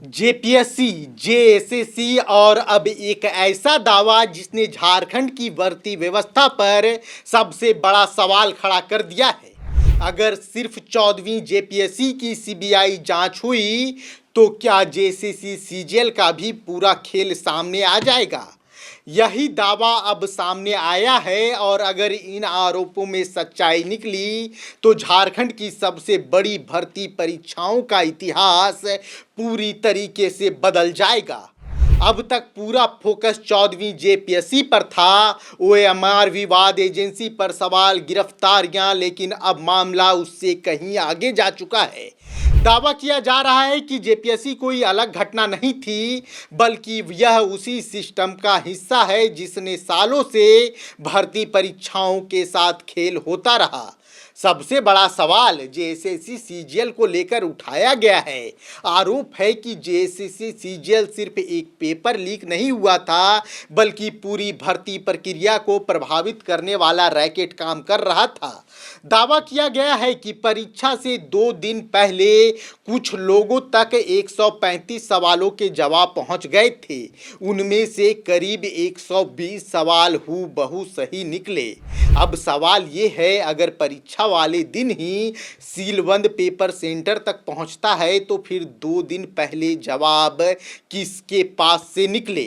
JPSC, JSSC और अब एक ऐसा दावा जिसने झारखंड की भर्ती व्यवस्था पर सबसे बड़ा सवाल खड़ा कर दिया है। अगर सिर्फ 14वीं जेपीएससी की सीबीआई जांच हुई तो क्या जेएसएससी सीजीएल का भी पूरा खेल सामने आ जाएगा? यही दावा अब सामने आया है और अगर इन आरोपों में सच्चाई निकली तो झारखंड की सबसे बड़ी भर्ती परीक्षाओं का इतिहास पूरी तरीके से बदल जाएगा। अब तक पूरा फोकस 14वीं जेपीएससी पर था, ओएमआर विवाद, एजेंसी पर सवाल, गिरफ्तारियां, लेकिन अब मामला उससे कहीं आगे जा चुका है। दावा किया जा रहा है कि जेपीएससी कोई अलग घटना नहीं थी, बल्कि यह उसी सिस्टम का हिस्सा है जिसने सालों से भर्ती परीक्षाओं के साथ खेल होता रहा। सबसे बड़ा सवाल जेएसएससी सीजीएल को लेकर उठाया गया है। आरोप है कि जेएसएससी सीजीएल सिर्फ एक पेपर लीक नहीं हुआ था, बल्कि पूरी भर्ती प्रक्रिया को प्रभावित करने वाला रैकेट काम कर रहा था। दावा किया गया है कि परीक्षा से 2 दिन पहले कुछ लोगों तक 135 सवालों के जवाब पहुंच गए थे। उनमें से करीब 120 सवाल हूबहू सही निकले। अब सवाल ये है, अगर परीक्षा वाले दिन ही सीलबंद पेपर सेंटर तक पहुंचता है तो फिर 2 दिन पहले जवाब किसके पास से निकले?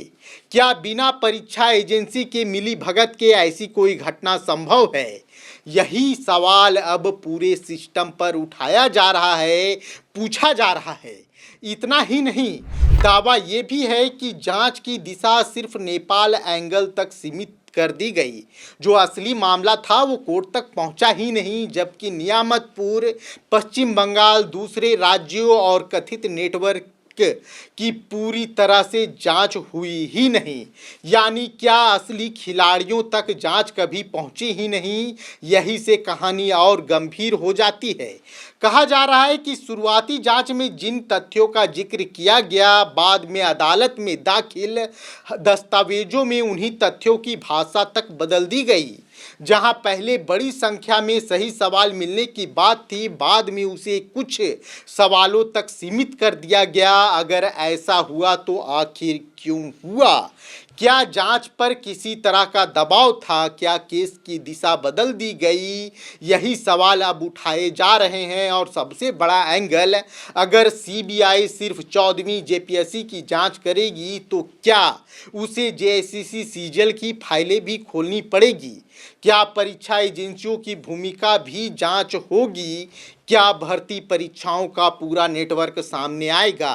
क्या बिना परीक्षा एजेंसी के मिली भगत के ऐसी कोई घटना संभव है? यही सवाल अब पूरे सिस्टम पर उठाया जा रहा है, पूछा जा रहा है। इतना ही नहीं, दावा ये भी है कि जांच की दिशा सिर्फ नेपाल एंगल तक सीमित कर दी गई। जो असली मामला था वो कोर्ट तक पहुंचा ही नहीं, जबकि नियामतपुर, पश्चिम बंगाल, दूसरे राज्यों और कथित नेटवर्क की पूरी तरह से जांच हुई ही नहीं। यानी क्या असली खिलाड़ियों तक जांच कभी पहुंची ही नहीं? यही से कहानी और गंभीर हो जाती है। कहा जा रहा है कि शुरुआती जांच में जिन तथ्यों का जिक्र किया गया, बाद में अदालत में दाखिल दस्तावेजों में उन्हीं तथ्यों की भाषा तक बदल दी गई। जहां पहले बड़ी संख्या में सही सवाल मिलने की बात थी, बाद में उसे कुछ सवालों तक सीमित कर दिया गया। अगर ऐसा हुआ तो आखिर क्यों हुआ? क्या जांच पर किसी तरह का दबाव था? क्या केस की दिशा बदल दी गई? यही सवाल अब उठाए जा रहे हैं। और सबसे बड़ा एंगल, अगर सीबीआई सिर्फ 14वीं जेपीएससी की जांच करेगी तो क्या उसे जेएसएससी सीजीएल की फाइलें भी खोलनी पड़ेगी? क्या परीक्षा एजेंसियों की भूमिका भी जांच होगी? क्या भर्ती परीक्षाओं का पूरा नेटवर्क सामने आएगा?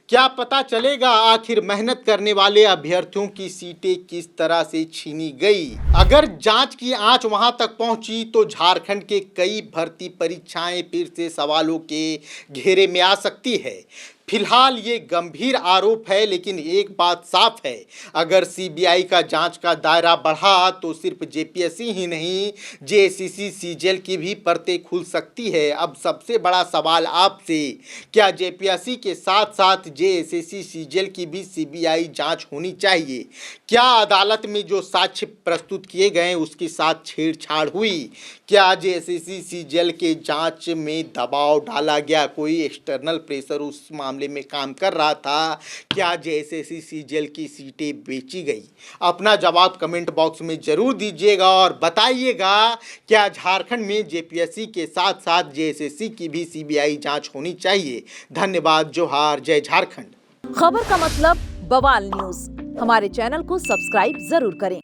क्या पता चलेगा आखिर मेहनत करने वाले अभ्यर्थियों की सीटें किस तरह से छीनी गई? अगर जांच की आंच वहां तक पहुंची तो झारखंड के कई भर्ती परीक्षाएं फिर से सवालों के घेरे में आ सकती है। फिलहाल ये गंभीर आरोप है, लेकिन एक बात साफ है, अगर सीबीआई का जांच का दायरा बढ़ा तो सिर्फ जेपीएससी ही नहीं, जेएसएससी सीजीएल की भी परतें खुल सकती है। अब सबसे बड़ा सवाल आपसे, क्या जेपीएससी के साथ साथ जेएसएससी सीजीएल की भी सीबीआई जांच होनी चाहिए? क्या अदालत में जो साक्ष्य प्रस्तुत किए गए उसके साथ छेड़छाड़ हुई? क्या जेएसएससी सीजीएल के जांच में दबाव डाला गया? कोई एक्सटर्नल प्रेशर उस मामले में काम कर रहा था? क्या जेएसएससी सीजीएल की सीटें बेची गई? अपना जवाब कमेंट बॉक्स में जरूर दीजिएगा और बताइएगा, क्या झारखंड में जेपीएससी के साथ साथ जेएसएससी की भी सीबीआई जांच होनी चाहिए? धन्यवाद। जोहार, जय झारखंड। खबर का मतलब बवाल न्यूज। हमारे चैनल को सब्सक्राइब जरूर करें।